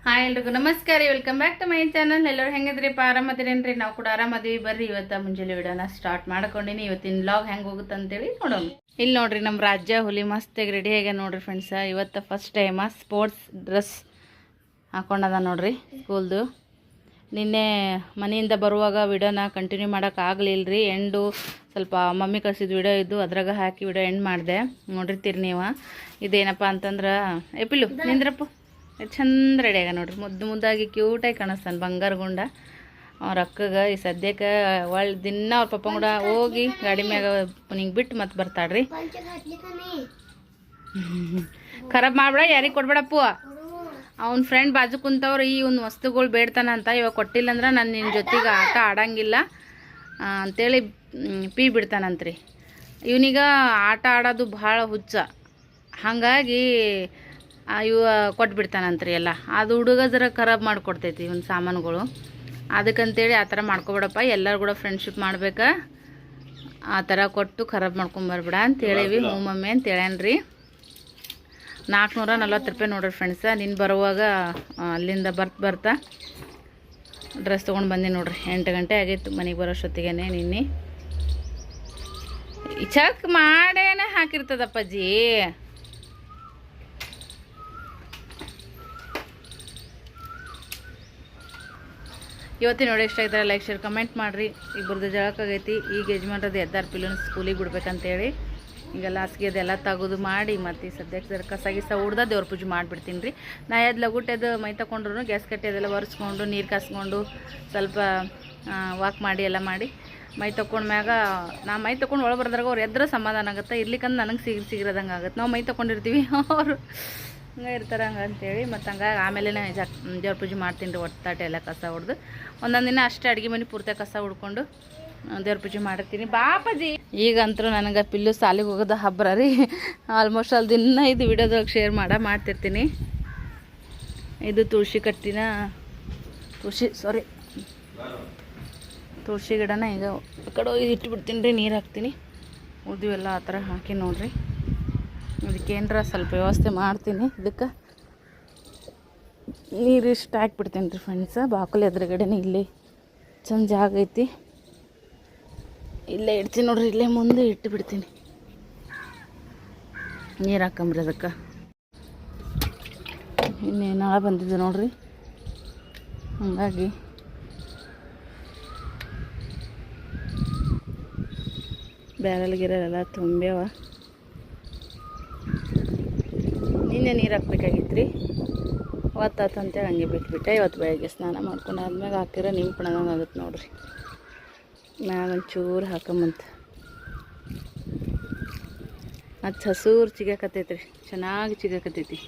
Hi ಎಲ್ರಿಗೂ ನಮಸ್ಕಾರ welcome back to my channel. ಎಲ್ಲರೂ ಹೆಂಗಿದ್ರಿಪ್ಪ, ಆರಾಮದಿರೇನ್ರಿ? ನಾವು ಕೂಡ ಆರಾಮದೀವಿ. ಬರ್ರಿ ಇವತ್ತು ಮುಂಜಾನೆ ವಿಡಿಯೋನ ಸ್ಟಾರ್ಟ್ ಮಾಡ್ಕೊಂಡಿನಿ. ಇವತ್ತಿನ ವ್ಲಾಗ್ ಹೆಂಗೆ ಹೋಗುತ್ತೆ ಅಂತೇಳಿ ನೋಡೋಣ. ಇಲ್ಲಿ ನೋಡ್ರಿ ನಮ್ಮ ರಾಜ್ಯ ಹುಲಿ ಮಸ್ತಾಗಿ ರೆಡಿ ಆಗಿ ನೋಡ್ರಿ ಫ್ರೆಂಡ್ಸ. ಇವತ್ತು ಫಸ್ಟ್ ಟೈಮ ಸ್ಪೋರ್ಟ್ಸ್ ಡ್ರೆಸ್ ಹಾಕೊಂಡದ ನೋಡ್ರಿ ಸ್ಕೂಲ್ದು. ನಿನ್ನೆ ಮನೆಯಿಂದ ಬರುವಾಗ ವಿಡಿಯೋನ ಕಂಟಿನ್ಯೂ ಮಾಡೋಕ್ಕಾಗಲಿಲ್ಲರಿ. ಎಂಡು ಸ್ವಲ್ಪ ಮಮ್ಮಿ ಕಳಿಸಿದ ವಿಡಿಯೋ ಇದ್ದು ಅದ್ರಾಗ ಹಾಕಿ ವಿಡಿಯೋ ಎಂಡ್ ಮಾಡಿದೆ. ನೋಡಿರ್ತೀರಿ ನೀವು. ಇದೇನಪ್ಪ ಅಂತಂದ್ರೆ ಎಪಿಲು ನಿಂದ್ರಪ್ಪು ಚಂದ ರೆಡಿ ಆಗ ನೋಡ್ರಿ. ಮುದ್ದಾಗಿ ಕ್ಯೂಟಾಗಿ ಕಾಣಿಸ್ತಾನೆ ಬಂಗಾರ ಗುಂಡ. ಅವ್ರ ಅಕ್ಕಗೆ ಈ ಸದ್ಯಕ್ಕೆ ಒಳ್ಳೆ ದಿನ ಅವ್ರ ಪಪ್ಪ ಕೂಡ ಹೋಗಿ ಗಾಡಿ ಮ್ಯಾಗ ನಿಂಗೆ ಬಿಟ್ಟು ಮತ್ತೆ ಬರ್ತಾಳ್ರಿ. ಖರಾಬ್ ಮಾಡ್ಬೇಡ, ಯಾರಿಗೆ ಕೊಡ್ಬೇಡಪ್ಪು. ಅವ್ನ ಫ್ರೆಂಡ್ ಬಾಜು ಕುಂತವ್ರು ಈ ಒಂದು ವಸ್ತುಗಳು ಬೇಡ್ತಾನಂತ. ಇವಾಗ ಕೊಟ್ಟಿಲ್ಲ ಅಂದ್ರೆ ನಾನು ನಿನ್ನ ಜೊತೆಗೆ ಆಟ ಆಡಂಗಿಲ್ಲ ಅಂತೇಳಿ ಪೀ ಬಿಡ್ತಾನಂತ್ರಿ. ಇವನಿಗ ಆಟ ಆಡೋದು ಭಾಳ ಹುಚ್ಚ. ಹಾಗಾಗಿ ಇವ ಕೊಟ್ಬಿಡ್ತಾನಂತ್ರಿ ಎಲ್ಲ. ಅದು ಹುಡುಗ ಜರ ಖರಾಬ್ ಮಾಡಿಕೊಡ್ತೈತಿ ಇವನ್ ಸಾಮಾನುಗಳು. ಅದಕ್ಕಂತೇಳಿ ಆ ಥರ ಮಾಡ್ಕೊಬೇಡಪ್ಪ, ಎಲ್ಲರೂ ಕೂಡ ಫ್ರೆಂಡ್ಶಿಪ್ ಮಾಡ್ಬೇಕಾ, ಆ ಥರ ಕೊಟ್ಟು ಖರಾಬ್ ಮಾಡ್ಕೊಂಬರ್ಬೇಡ ಅಂತೇಳಿವಿ. ಹ್ಞೂ ಮಮ್ಮಿ ಅಂತ ಹೇಳ್ಯಾನ್ರಿ. 440 ರೂಪಾಯಿ ನೋಡ್ರಿ ಫ್ರೆಂಡ್ಸ. ನಿನ್ನ ಬರುವಾಗ ಅಲ್ಲಿಂದ ಬರ್ತಾ ಡ್ರೆಸ್ ತೊಗೊಂಡು ಬಂದಿ ನೋಡ್ರಿ. 8 ಗಂಟೆ ಆಗಿತ್ತು ಮನೆಗೆ ಬರೋಷ್ಟೊತ್ತಿಗೆ. ನಿನ್ನೆ ಚಕ್ ಮಾಡೇನೆ ಹಾಕಿರ್ತದಪ್ಪಾಜಿ. ಇವತ್ತಿನ ನೋಡಿ ಇಷ್ಟ ಆಗಿದ್ರೆ ಲೈಕ್ ಶೇರ್ ಕಮೆಂಟ್ ಮಾಡಿರಿ. ಇಬ್ಬರದ್ದು ಜಳಕಾಗೈತಿ. ಈಗ ಯಜಮಾನ್ರದ್ದು ಎದ್ದಾರು ಪಿಲ್ಲೂನು ಸ್ಕೂಲಿಗೆ ಬಿಡ್ಬೇಕಂತೇಳಿ ಹಿಂಗೆಲ್ಲ ಹಾಸಿಗೆ ಅದೆಲ್ಲ ತೆಗೆದು ಮಾಡಿ ಮತ್ತು ಸದ್ಯಕ್ಕೆ ಜರ ಕಸ ಗಿಸ ಉಡ್ದ ದೇವ್ರ ಪೂಜೆ ಮಾಡಿಬಿಡ್ತೀನಿ ರೀ. ನಾ ಎದ್ದು ಲಗುಟ್ಟೆದು ಮೈ ತಗೊಂಡ್ರು ಗ್ಯಾಸ್ ಕಟ್ಟಿ ಅದೆಲ್ಲ ಒರೆಸ್ಕೊಂಡು ನೀರು ಕಾಸ್ಕೊಂಡು ಸ್ವಲ್ಪ ವಾಕ್ ಮಾಡಿ ಎಲ್ಲ ಮಾಡಿ ಮೈ ತೊಗೊಂಡ್ಮ್ಯಾಗ ನಾ ಮೈ ತೊಗೊಂಡು ಒಳಗೆ ಬರ್ದಾಗ ಅವ್ರು ಎದ್ರೆ ಸಮಾಧಾನ ಆಗುತ್ತೆ. ಇರ್ಲಿಕ್ಕಂದ್ರೆ ನನಗೆ ಸಿಗಿರೋದಂಗೆ ಆಗುತ್ತೆ. ನಾವು ಮೈ ತೊಗೊಂಡಿರ್ತೀವಿ, ಅವರು ಹಂಗೆ ಇರ್ತಾರೆ ಹಂಗೆ ಅಂತೇಳಿ. ಮತ್ತು ಹಂಗಾಗಿ ಆಮೇಲೆ ದೇವ್ರ ಪೂಜೆ ಮಾಡ್ತೀನಿ ರೀ. ಒಟ್ಟಾಟೆ ಎಲ್ಲ ಕಸ ಹೊಡೆದು ಒಂದೊಂದು ದಿನ ಅಷ್ಟೇ ಅಡುಗೆ ಮನೆ ಪೂರ್ತಿ ಕಸ ಹುಡ್ಕೊಂಡು ದೇವ್ರ ಪೂಜೆ ಮಾಡಿರ್ತೀನಿ. ಬಾಪಾಜಿ ಈಗಂತರೂ ನನಗೆ ಪಿಲ್ಲು ಸಾಲಿಗೆ ಹೋಗೋದು ಹಬ್ಬರ ರೀ. ಆಲ್ಮೋಸ್ಟ್ ಅಲ್ಲಿ ದಿನ ಇದು ವಿಡಿಯೋದಾಗ ಶೇರ್ ಮಾಡ್ತಿರ್ತೀನಿ. ಇದು ತುಳಸಿ ಕಟ್ಟಿನ ತುಳಸಿ ಗಿಡನ ಈಗ ಆ ಕಡೆ ಹೋಗಿ ಇಟ್ಬಿಡ್ತೀನಿ ರೀ. ನೀರು ಹಾಕ್ತೀನಿ. ಉಳಿದಿವೆಲ್ಲ ಆ ಥರ ಹಾಕಿ ನೋಡಿರಿ. ಅದಕ್ಕೇನರ ಸ್ವಲ್ಪ ವ್ಯವಸ್ಥೆ ಮಾಡ್ತೀನಿ. ಇದಕ್ಕೆ ನೀರು ಇಷ್ಟು ಹಾಕ್ಬಿಡ್ತೀನಿ ರೀ ಫ್ರೆಂಡ್ಸ. ಬಾಕಲು ಎದುರುಗಡೆನೇ ಇಲ್ಲಿ ಚಂದ ಜಾಗ ಐತಿ, ಇಲ್ಲೇ ಇಡ್ತೀನಿ ನೋಡ್ರಿ. ಇಲ್ಲೇ ಮುಂದೆ ಇಟ್ಟು ಬಿಡ್ತೀನಿ. ನೀರು ಹಾಕಂಬ್ರಿ ಅದಕ್ಕೆ. ಇನ್ನೇ ನಾಳೆ ಬಂದಿದ್ದೆ ನೋಡ್ರಿ. ಹಾಗಾಗಿ ಬ್ಯಾರಲ್ ಗಿರಲೆಲ್ಲ ತುಂಬ್ಯಾವ. ನಿನ್ನೆ ನೀರು ಹಾಕ್ಬೇಕಾಗಿತ್ತು ರೀ. ಅವತ್ತಾತು ಅಂತೇಳಿ ಹಂಗೆ ಬಿಟ್ಬಿಟ್ಟೆ. ಇವತ್ತು ಬೆಳಗ್ಗೆ ಸ್ನಾನ ಮಾಡ್ಕೊಂಡು ಆದ್ಮ್ಯಾಗ ಹಾಕಿರೋ ನಿಂಪಣದಂಗೆ ಆಗುತ್ತೆ ನೋಡ್ರಿ. ಮ್ಯಾಗ ಒಂಚೂರು ಹಾಕಂಬಂತ ಅದು ಹಸೂರು ಚಿಗಾಕತ್ತೈತಿ ರೀ. ಚೆನ್ನಾಗಿ ಚಿಗಾಕತ್ತೈತಿ.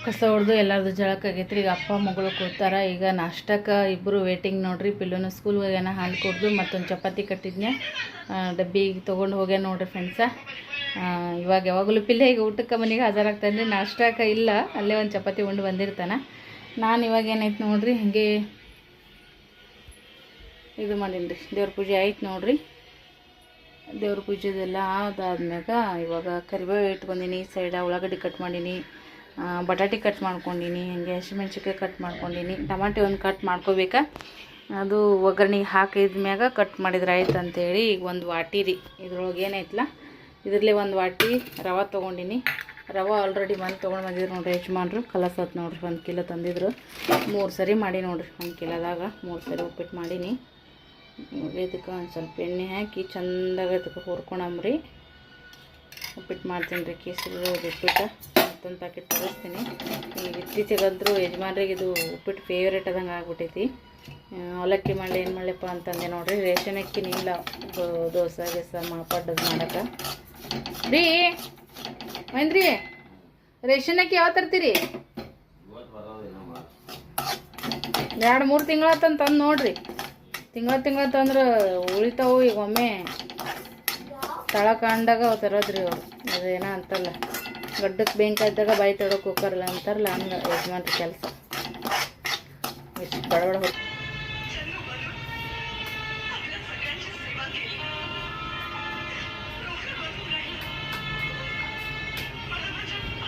ಕಸ ಹೊಡೆದು ಎಲ್ಲರದು ಜಳಕಾಗೈತಿ ರೀ. ಈಗ ಅಪ್ಪ ಮಗಳು ಕೂತಾರ. ಈಗ ನಾಷ್ಟಕ್ಕೆ ಇಬ್ಬರು ವೇಟಿಂಗ್ ನೋಡ್ರಿ. ಪಿಲ್ಲೂನು ಸ್ಕೂಲ್ಗೆ ಹೋಗ್ಯಾನ, ಹಾಲು ಕೊಡ್ದು ಮತ್ತೊಂದು ಚಪಾತಿ ಕಟ್ಟಿದ್ನೆ ಡಬ್ಬಿಗೆ ತೊಗೊಂಡು ಹೋಗ್ಯಾನ ನೋಡ್ರಿ ಫ್ರೆಂಡ್ಸ. ಇವಾಗ ಯಾವಾಗಲೂ ಪಿಲ್ಲೆ ಈಗ ಊಟಕ್ಕೆ ಮನೆಗೆ ಹಾಜರಾಗ್ತಾನೆ. ನಾಷ್ಟಕ್ಕೆ ಇಲ್ಲ, ಅಲ್ಲೇ ಒಂದು ಚಪಾತಿ ಉಂಡು ಬಂದಿರ್ತಾನೆ. ನಾನು ಇವಾಗ ಏನೈತೆ ನೋಡ್ರಿ, ಹಾಗೆ ಇದು ಮಾಡೀನಿ ರೀ. ದೇವ್ರ ಪೂಜೆ ಆಯ್ತು ನೋಡ್ರಿ. ದೇವ್ರ ಪೂಜೆದೆಲ್ಲ ಅದಾದ್ಮ್ಯಾಗ ಇವಾಗ ಕರಿಬೇವು ಇಟ್ಟು ಬಂದೀನಿ. ಸೈಡ ಉಳ್ಳಾಗಡ್ಡಿ ಕಟ್ ಮಾಡೀನಿ, ಬಟಾಟೆ ಕಟ್ ಮಾಡ್ಕೊಂಡೀನಿ, ಹಾಗೆ ಹಸಿಮೆಣ್ಸಿಕಾಯಿ ಕಟ್ ಮಾಡ್ಕೊಂಡೀನಿ. ಟಮಾಟೆ ಒಂದು ಕಟ್ ಮಾಡ್ಕೋಬೇಕಾ, ಅದು ಒಗ್ಗರಣೆಗೆ ಹಾಕಿದ್ಮ್ಯಾಗ ಕಟ್ ಮಾಡಿದ್ರೆ ಆಯ್ತು ಅಂತೇಳಿ. ಈಗ ಒಂದು ವಾಟಿ ರೀ, ಇದ್ರೊಳಗೆ ಏನೈತಲ್ಲ ಇದರಲ್ಲೇ ಒಂದು ವಾಟಿ ರವೆ ತೊಗೊಂಡಿನಿ. ರವೆ ಆಲ್ರೆಡಿ ತೊಗೊಂಡು ಬಂದಿದ್ರು ನೋಡ್ರಿ ಯಜಮಾನ್ರು. ಕಲಸತ್ ನೋಡ್ರಿ. 1 ಕಿಲೋ ತಂದಿದ್ರು. 3 ಸರಿ ಮಾಡಿ ನೋಡ್ರಿ. 1 ಕಿಲೋದಾಗ 3 ಸರಿ ಉಪ್ಪಿಟ್ಟು ಮಾಡೀನಿ. ಇದಕ್ಕೆ ಒಂದು ಸ್ವಲ್ಪ ಎಣ್ಣೆ ಹಾಕಿ ಚೆಂದಾಗಿ ಇದಕ್ಕೆ ಹುರ್ಕೊಳಂಬ್ರಿ. ಉಪ್ಪಿಟ್ಟು ಮಾಡ್ತೀನಿ ರೀ. ಕೇಸರಿ ಉಪ್ಪಿಟ್ಟು ಮತ್ತೊಂದು ಪ್ಯಾಕೆಟ್ ತರಿಸ್ತೀನಿ. ಈಗ ಇತ್ತೀಚೆಗಂತರೂ ಯಜಮಾನ್ರಿಗೆ ಇದು ಉಪ್ಪಿಟ್ಟು ಫೇವ್ರೇಟ್ ಆದಂಗೆ ಆಗ್ಬಿಟ್ಟೈತಿ. ಅವಲಕ್ಕಿ ಮಾಡಲಿ ಏನು ಮಾಡಲಿಪ್ಪ ಅಂತಂದೆ ನೋಡ್ರಿ. ರೇಷನ್ ಅಕ್ಕಿನ ಇಲ್ಲ ದೋಸೆ ಗಿಸ ಪಡ್ಡದು ಮಾಡೋಕೆ ರೀ. ಮೈಂದ್ರಿ ರೇಷನ್ ಅಕ್ಕಿ ಯಾವ ತರ್ತೀರಿ? 2-3 ತಿಂಗಳಾತಂತ ತಂದು ನೋಡ್ರಿ. ತಿಂಗಳ ತಂದ್ರೆ ಉಳಿತಾವು. ಈಗ ಒಮ್ಮೆ ತಳ ಕಾಂಡಾಗ ಅವು ತರೋದ್ರಿ ಅವ್ರು. ಅದೇನ ಅಂತಲ್ಲ, ಗಡ್ಡಕ್ಕೆ ಬೆಂಕಾಯ್ದಾಗ ಬಾಯಿ ತಡೋಕೆ ಹೋಗ್ತಾರಲ್ಲ ಅಂತಾರಲ್ಲ, ಹಂಗೆ ಯಜಮಾನ್ರಿ ಕೆಲಸ. ಎಷ್ಟು ಬಡಬಡ ಹೋಗಿ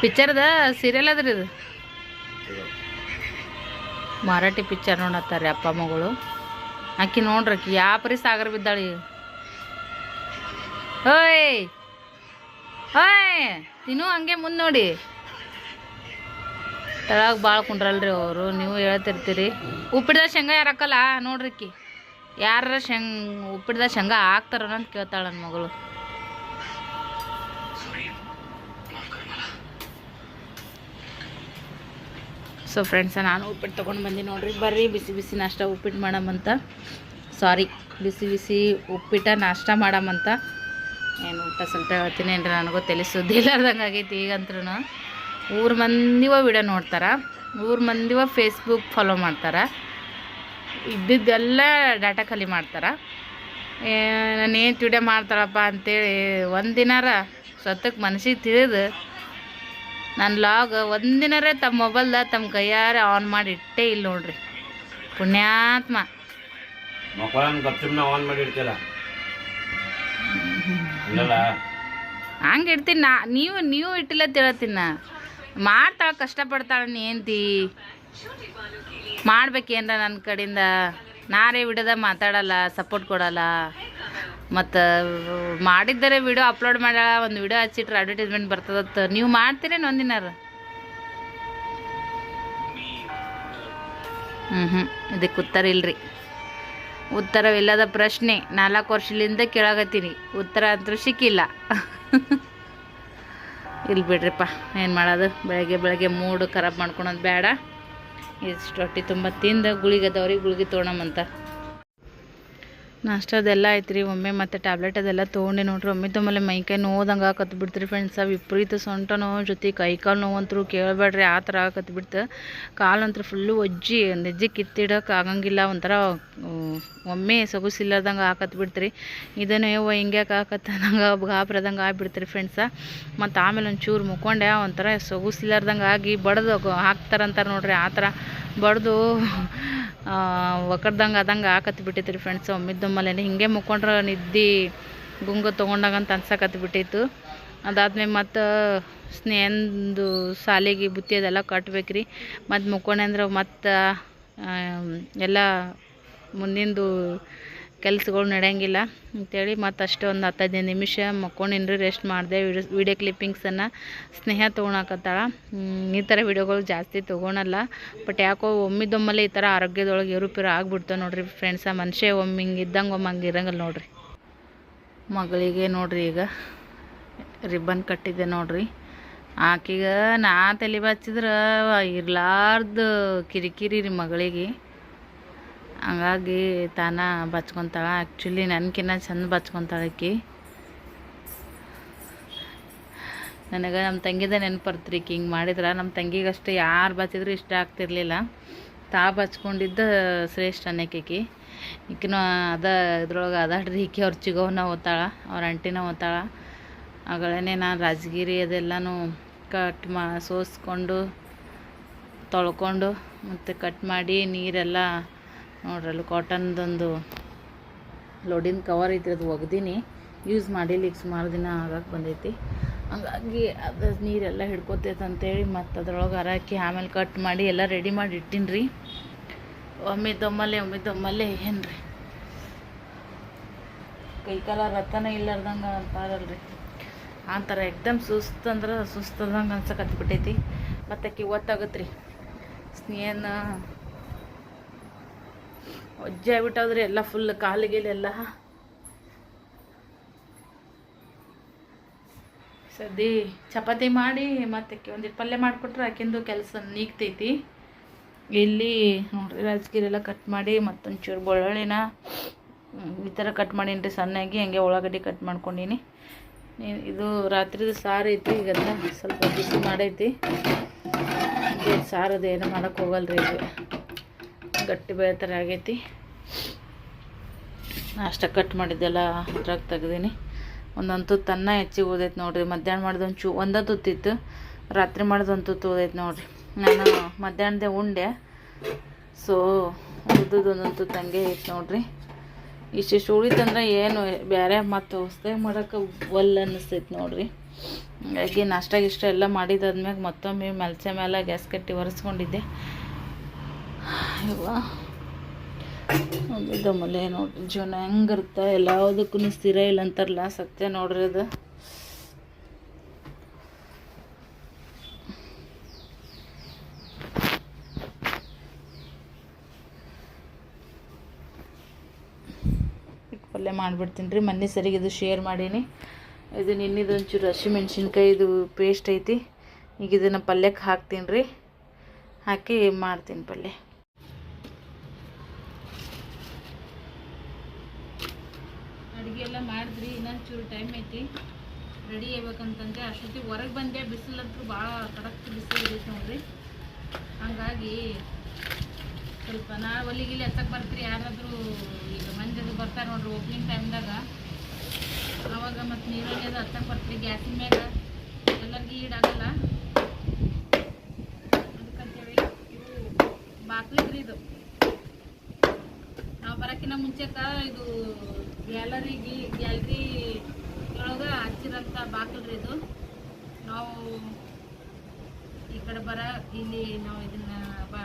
ಪಿಕ್ಚರ್ದ ಸೀರಿಯಲ್ ಅದ್ರಿ ಇದು. ಮರಾಠಿ ಪಿಕ್ಚರ್ ನೋಡತ್ತಾರೆ ಅಪ್ಪ ಮಗಳು. ಆಕಿ ನೋಡ್ರಿ ಆಕಿ ಯಾವ ಪರಿ ಸಾಗರ ಬಿದ್ದಾಳಿ. ಓಯ್ ಓಯ್ ತಿನ್ನು ಹಂಗೆ ಮುಂದೆ ನೋಡಿ. ತೆಳಗೆ ಭಾಳ ಕುಂಡ್ರಲ್ರಿ ಅವರು. ನೀವು ಹೇಳ್ತಿರ್ತೀರಿ ಉಪ್ಪಿಡ್ದ ಶೇಂಗಾ ಯಾರು ಹಾಕಲ್ಲ ನೋಡ್ರಿ ಆಕಿ. ಯಾರ ಉಪ್ಪಿಡ್ದ ಶೇಂಗಾ ಹಾಕ್ತಾರ ಅಂತ ಕೇಳ್ತಾಳೆ ನನ್ನ ಮಗಳು. ಸೊ ಫ್ರೆಂಡ್ಸ, ನಾನು ಉಪ್ಪಿಟ್ಟು ತೊಗೊಂಡು ಬಂದು ನೋಡ್ರಿ. ಬರ್ರಿ ಬಿಸಿ ಬಿಸಿ ನಾಷ್ಟ ಉಪ್ಪಿಟ್ಟು ಮಾಡಮಂತ. ಸಾರಿ, ಬಿಸಿ ಬಿಸಿ ಉಪ್ಪಿಟ್ಟ ನಾಷ್ಟ ಮಾಡಮಂತ. ಏನು ಊಟ ಸ್ವಲ್ಪ ಹೇಳ್ತೀನಿ ಏನ್ರಿ, ನನಗೂ ತಲೆ ಸುದ್ದಿ ಇಲ್ಲಾರ್ದಂಗೆ ಆಗೈತಿ. ಈಗಂತ್ರೂ ಊರು ಮಂದಿವ ವಿಡಿಯೋ ನೋಡ್ತಾರೆ, ಊರು ಮಂದಿವ ಫೇಸ್ಬುಕ್ ಫಾಲೋ ಮಾಡ್ತಾರೆ, ಇದ್ದಿದ್ದೆಲ್ಲ ಡಾಟಾ ಖಾಲಿ ಮಾಡ್ತಾರೆ. ನಾನೇನು ವಿಡಿಯೋ ಮಾಡ್ತಾಳಪ್ಪ ಅಂತೇಳಿ ಒಂದಿನಾರ ಸತ್ತಕ್ಕೆ ಮನಸ್ಸಿಗೆ ತಿಳಿದು ನನ್ನ ಲಾಗ್ ಒಂದಿನಾರ ತಮ್ಮ ಮೊಬೈಲ್ದಾಗ ತಮ್ಮ ಕೈಯಾರ ಆನ್ ಮಾಡಿ ಇಟ್ಟೇ ಇಲ್ಲ ನೋಡ್ರಿ. ಪುಣ್ಯಾತ್ಮ ಹಂಗೆ ಇಡ್ತೀನಿ ನಾ. ನೀವು ಇಟ್ಟಿಲ್ಲ ತಿಳತ್ತೀನಿ ನಾ. ಮಾಡ್ತಾಳೆ, ಕಷ್ಟಪಡ್ತಾಳೆ ಏಂತಿ ಮಾಡ್ಬೇಕೇನ್ರ ನನ್ನ ಕಡೆಯಿಂದ. ನಾರೇ ವಿಡಿಯೋದಾಗ ಮಾತಾಡಲ್ಲ, ಸಪೋರ್ಟ್ ಕೊಡಲ್ಲ. ಮತ್ತು ಮಾಡಿದ್ದರೆ ವಿಡಿಯೋ ಅಪ್ಲೋಡ್ ಮಾಡ್ಯಾಳ, ಒಂದು ವಿಡಿಯೋ ಹಚ್ಚಿಟ್ರೆ ಅಡ್ವರ್ಟೈಸ್ಮೆಂಟ್ ಬರ್ತದತ್ತ. ನೀವು ಮಾಡ್ತೀರೇನು ಒಂದಿನಾರ? ಇದಕ್ಕೆ ಉತ್ತರ ಇಲ್ರಿ. ಉತ್ತರವಿಲ್ಲದ ಪ್ರಶ್ನೆ 4 ವರ್ಷದಿಂದ ಕೇಳಾಕತ್ತೀನಿ, ಉತ್ತರ ಅಂತೂ ಸಿಕ್ಕಿಲ್ಲ. ಇಲ್ಲಿ ಬಿಡ್ರಿಪ್ಪ, ಏನು ಮಾಡೋದು. ಬೆಳಗ್ಗೆ ಮೂಡು ಖರಾಬ್ ಮಾಡ್ಕೊಳೋದು ಬೇಡ. ಇಷ್ಟು ರೊಟ್ಟಿ ತುಂಬ ತಿಂದು ಗುಳಿಗೆ ಅದಾವ್ರಿ, ಗುಳಿಗೆ ತೊಗೊಳಮಂತ. ನಾಷ್ಟದೆಲ್ಲ ಐತ್ರಿ. ಒಮ್ಮೆ ಮತ್ತು ಟ್ಯಾಬ್ಲೆಟ್ ಅದೆಲ್ಲ ತೊಗೊಂಡೆ ನೋಡ್ರಿ. ಒಮ್ಮೆ ತಮ್ಮಲ್ಲಿ ಮೈಕೈ ನೋದಂಗೆ ಕತ್ಬಿಡ್ತೀರಿ ಫ್ರೆಂಡ್ಸ. ವಿಪರೀತ ಸೊಂಟ ನೋವು ಜೊತೆ ಕೈಕಾಲು ನೋವು ಅಂತರೂ ಕೇಳಬೇಡ್ರಿ, ಆ ಥರ ಕತ್ಬಿಡ್ತು. ಕಾಲಂತೂ ಫುಲ್ಲು ಒಜ್ಜಿ ನೆಜ್ಜಿ ಕಿತ್ತಿಡೋಕೆ ಆಗಂಗಿಲ್ಲ. ಒಂಥರ ಒಮ್ಮೆ ಸೊಗಸಿಲ್ಲದಂಗೆ ಹಾಕತ್ಬಿಡ್ತೀರಿ. ಇದನ್ನು ಹಿಂಗ್ಯಾಕೆ ಹಾಕತ್ತ ನಂಗೆ ಗಾಬ್ರದಂಗೆ ಆಗಿಬಿಡ್ತೀರಿ ಫ್ರೆಂಡ್ಸ. ಮತ್ತು ಆಮೇಲೆ ಒಂಚೂರು ಮುಕ್ಕೊಂಡೆ ಒಂಥರ ಸೊಗಸಿಲ್ಲಾರ್ದಂಗೆ ಆಗಿ ಬಡ್ದು ಹಾಕ್ತಾರಂತಾರೆ ನೋಡ್ರಿ, ಆ ಥರ ಬಡ್ದು ಒಕ್ಕಡ್ದಂಗೆ ಆದಂಗೆ ಹಾಕತ್ಬಿಟ್ಟಿತ್ತು ರೀ ಫ್ರೆಂಡ್ಸ್. ಒಮ್ಮಿದ್ದೊಮ್ಮಲೆ ಹಿಂಗೆ ಮುಕ್ಕೊಂಡ್ರೆ ನಿದ್ದೆ ಗುಂಗು ತೊಗೊಂಡಾಗಂತ ಅನ್ಸಕತ್ಬಿಟ್ಟಿತ್ತು. ಅದಾದ್ಮೇಲೆ ಮತ್ತು ಸ್ನೇಹಂದು ಸಾಲಿಗೆ ಬುತ್ತಿ ಅದೆಲ್ಲ ಕಟ್ಬೇಕ್ರಿ. ಮತ್ತು ಮುಕ್ಕೊಂಡೆ ಅಂದ್ರೆ ಮತ್ತು ಎಲ್ಲ ಮುಂದಿಂದು ಕೆಲ್ಸಗಳು ನಡೆಯಂಗಿಲ್ಲ ಅಂತೇಳಿ ಮತ್ತು ಅಷ್ಟೇ ಒಂದು 15 ನಿಮಿಷ ಮಕ್ಕೊಂಡಿನ್ರಿ, ರೆಸ್ಟ್ ಮಾಡಿದೆ. ವಿಡಿಯೋ ಕ್ಲಿಪ್ಪಿಂಗ್ಸನ್ನು ಸ್ನೇಹ ತೊಗೊಳಕತ್ತಾಳ. ಈ ಥರ ವಿಡಿಯೋಗಳು ಜಾಸ್ತಿ ತೊಗೊಳಲ್ಲ. ಬಟ್ ಯಾಕೋ ಒಮ್ಮಿದ್ದೊಮ್ಮಲೆ ಈ ಥರ ಆರೋಗ್ಯದೊಳಗೆ ಏರುಪೇರು ಆಗ್ಬಿಡ್ತಾವೆ ನೋಡ್ರಿ ಫ್ರೆಂಡ್ಸ. ಮನುಷ್ಯ ಒಮ್ಮೆ ಹಿಂಗೆ ಇದ್ದಂಗೆ ಒಮ್ಮೆ ಹಂಗೆ ಇರಂಗಿಲ್ಲ ನೋಡ್ರಿ. ಮಗಳಿಗೆ ನೋಡ್ರಿ ಈಗ ರಿಬ್ಬನ್ ಕಟ್ಟಿದ್ದೆ ನೋಡ್ರಿ. ಆಕೆಗೆ ನಾ ತಲೆ ಬಚ್ಚಿದ್ರೆ ಇರ್ಲಾರ್ದು ಕಿರಿಕಿರಿ ರೀ ಮಗಳಿಗೆ. ಹಂಗಾಗಿ ತಾನ ಬಚ್ಕೊತಾಳ. ಆ್ಯಕ್ಚುಲಿ ನನಗಿನ್ನ ಚಂದ ಬಚ್ಕೊತಾಳೆ ಆಕಿ. ನನಗೆ ನಮ್ಮ ತಂಗಿದ ನೆನಪರ್ತ್ರಿ ಈಕಿ ಹಿಂಗೆ ಮಾಡಿದ್ರೆ. ನಮ್ಮ ತಂಗಿಗಷ್ಟೇ ಯಾರು ಬಚ್ಚಿದ್ರು ಇಷ್ಟ ಆಗ್ತಿರ್ಲಿಲ್ಲ. ಬಚ್ಕೊಂಡಿದ್ದು ಶ್ರೇಷ್ಠ ಅನ್ನಕ್ಕೆ ಈಕಿನೂ ಇದ್ರೊಳಗೆ ಅದಾಡ್ರಿ. ಈಕಿ ಅವ್ರ ಚಿಗೋವನ್ನ ಓದ್ತಾಳ, ಅವ್ರ ಅಂಟಿನ ಓದ್ತಾಳ. ಆಗಳೇ ನಾನು ರಾಜಗಿರಿ ಅದೆಲ್ಲನೂ ಕಟ್ ಸೋಸ್ಕೊಂಡು ತೊಳ್ಕೊಂಡು ಮತ್ತು ಕಟ್ ಮಾಡಿ ನೀರೆಲ್ಲ ನೋಡ್ರಲ್ಲ ಕಾಟನ್ದೊಂದು ಲೋಡಿನ ಕವರ್ ಐತಿ, ಅದು ಒಗ್ದೀನಿ. ಯೂಸ್ ಮಾಡಿಲ್ಲ, ಈಗ ಸುಮಾರು ದಿನ ಆಗಕ್ಕೆ ಬಂದೈತಿ. ಹಂಗಾಗಿ ಅದು ನೀರೆಲ್ಲ ಹಿಡ್ಕೊತೈತೆ ಅಂತೇಳಿ ಮತ್ತು ಅದ್ರೊಳಗೆ ಹಾಕಿ ಆಮೇಲೆ ಕಟ್ ಮಾಡಿ ಎಲ್ಲ ರೆಡಿ ಮಾಡಿ ಇಟ್ಟೀನಿ ರೀ. ಒಮ್ಮಿದ್ದೊಮ್ಮಲೆ ಏನು ರೀ ಕೈಕಾಲ ರತನ ಇಲ್ಲಾರ್ದಂಗೆ ಅಂತಾರಲ್ರಿ, ಆ ಥರ ಎಕ್ದಮ್ ಸುಸ್ತಂದ್ರೆ ಸುಸ್ತದಂಗೆ ಅನ್ಸಕತ್ಬಿಟ್ಟೈತಿ. ಮತ್ತು ಆಕಿ ಒತ್ತಾಗತ್ತೆ ರೀ. ಸ್ನೇಹನ ಒಜ್ಜೆ ಆಗ್ಬಿಟ್ಟದ್ರಿ ಎಲ್ಲ ಫುಲ್ ಕಾಲಿಗೆಲ್ಲ. ಸದ್ದಿ ಚಪಾತಿ ಮಾಡಿ ಮತ್ತು ಒಂದಿಟ್ಟು ಪಲ್ಯ ಮಾಡಿಕೊಟ್ರೆ ಆಕಿಂದು ಕೆಲಸ ನೀಗ್ತೈತಿ. ಇಲ್ಲಿ ನೋಡ್ರಿ ರಾಜಗಿರೆಲ್ಲ ಕಟ್ ಮಾಡಿ ಮತ್ತೊಂಚೂರು ಬೆಳ್ಳುಳ್ಳಿನ ಈ ಥರ ಕಟ್ ಮಾಡೀನಿ ರೀ ಸಣ್ಣಾಗಿ. ಹಂಗೆ ಉಳ್ಳಾಗಡ್ಡಿ ಕಟ್ ಮಾಡ್ಕೊಂಡೀನಿ. ಇದು ರಾತ್ರಿದು ಸಾರು ಐತಿ, ಈಗ ಅದನ್ನ ಸ್ವಲ್ಪ ಬಿಸಿ ಮಾಡೈತಿ. ಸಾರದು ಏನು ಮಾಡೋಕ್ಕೆ ಹೋಗಲ್ರಿ, ಇದು ಗಟ್ಟಿ ಬೇಳೆ ಥರ ಆಗೈತಿ. ನಾಷ್ಟ ಕಟ್ ಮಾಡಿದ್ದೆಲ್ಲ ಅದ್ರಾಗ ತೆಗ್ದೀನಿ. ಒಂದೊಂದು ತುತ್ತು ಅನ್ನ ಹೆಚ್ಚಿಗೆ ಉಳ್ದೈತೆ ನೋಡಿರಿ. ಮಧ್ಯಾಹ್ನ ಮಾಡಿದ ಒಂದೇ ತುತ್ತಿತ್ತು, ರಾತ್ರಿ ಮಾಡಿದ ಒಂದು ತುತ್ತು ಉಳ್ದೈತೆ ನೋಡಿರಿ. ನಾನು ಮಧ್ಯಾಹ್ನದೇ ಉಂಡೆ, ಸೊ ಉಳ್ದದ್ದು ಒಂದೊಂದು ತುತ್ತು ಹಂಗೆ ಐತೆ ನೋಡಿರಿ. ಇಷ್ಟಿಷ್ಟು ಉಳಿತಂದ್ರೆ ಏನು ಬೇರೆ ಮತ್ತು ಹೊಸ್ದಾಗಿ ಮಾಡೋಕೆ ಅನ್ನಿಸ್ತೈತೆ ನೋಡಿರಿ. ಹಾಗಾಗಿ ನಾಷ್ಟ ಗಿಷ್ಟ ಎಲ್ಲ ಮಾಡಿದಾದ್ಮ್ಯಾಗ ಮತ್ತೊಮ್ಮೆ ಮಲ್ಚೆ ಮೇಲೆ ಗ್ಯಾಸ್ ಕಟ್ಟಿ ಒರೆಸ್ಕೊಂಡಿದ್ದೆ. ಇವ ಅದು ದಮಲೆ ನೋಡ್ರಿ, ಜೀವನ ಹೆಂಗಿರುತ್ತೆ, ಎಲ್ಲದಕ್ಕೂ ಸ್ಥಿರ ಇಲ್ಲ ಅಂತಾರಲ್ಲ, ಸತ್ಯ ನೋಡ್ರಿ ಅದು. ಪಲ್ಯ ಮಾಡಿಬಿಡ್ತೀನಿ ರೀ. ಮೊನ್ನೆ ಸರಿಗೆ ಇದು ಶೇರ್ ಮಾಡೀನಿ. ಇದು ನಿನ್ನಿದು ಒಂಚೂರು ಹಸಿಮೆಣ್ಸಿನ್ಕಾಯಿದು ಪೇಸ್ಟ್ ಐತಿ. ಈಗ ಇದನ್ನು ಪಲ್ಯಕ್ಕೆ ಹಾಕ್ತೀನಿ ರೀ. ಹಾಕಿ ಮಾಡ್ತೀನಿ ಪಲ್ಯ. ಅಡುಗೆ ಎಲ್ಲ ಮಾಡಿದ್ರಿ, ಇನ್ನೊಂದು ಚೂರು ಟೈಮ್ ಐತಿ, ರೆಡಿ ಆಗ್ಬೇಕಂತಂದ್ರೆ ಅಷ್ಟೊತ್ತಿಗೆ ಹೊರಗೆ ಬಂದೆ. ಬಿಸಿಲಂತೂ ಭಾಳ ಕಡಕ್ ಬಿಸಿಲು ಇರೈತೆ ನೋಡ್ರಿ. ಹಂಗಾಗಿ ಸ್ವಲ್ಪ ಒಲಿಗಿಲಿ ಹಚ್ಚಕ್ಕೆ ಬರ್ತೀರಿ ಯಾರಾದರೂ, ಈಗ ಮಂದಿದು ಬರ್ತಾರೆ ನೋಡ್ರಿ ಓಪನಿಂಗ್ ಟೈಮ್ದಾಗ, ಆವಾಗ ಮತ್ತು ನೀರಲ್ಲಿ ಅದು ಹಚ್ಚಕ್ಕೆ ಬರ್ತೀರಿ ಗ್ಯಾಸಿನ ಮ್ಯಾಗ. ಎಲ್ಲರಿಗೂ ಈಡಾಗಲ್ಲ, ಅದಕ್ಕಂತೇಳಿ ಇದು ಬಾಕ್ಲಿದ್ರಿ. ಇದು ನಾವು ಬರೋಕ್ಕಿಂತ ಮುಂಚೆಕ ಇದು ಗ್ಯಾಲರಿ ಒಳಗೆ ಹಚ್ಚಿರೋಂಥ ಬಾಕ್ಲ್ರಿ ಇದು. ನಾವು ಈ ಕಡೆ ಇಲ್ಲಿ ನಾವು ಇದನ್ನ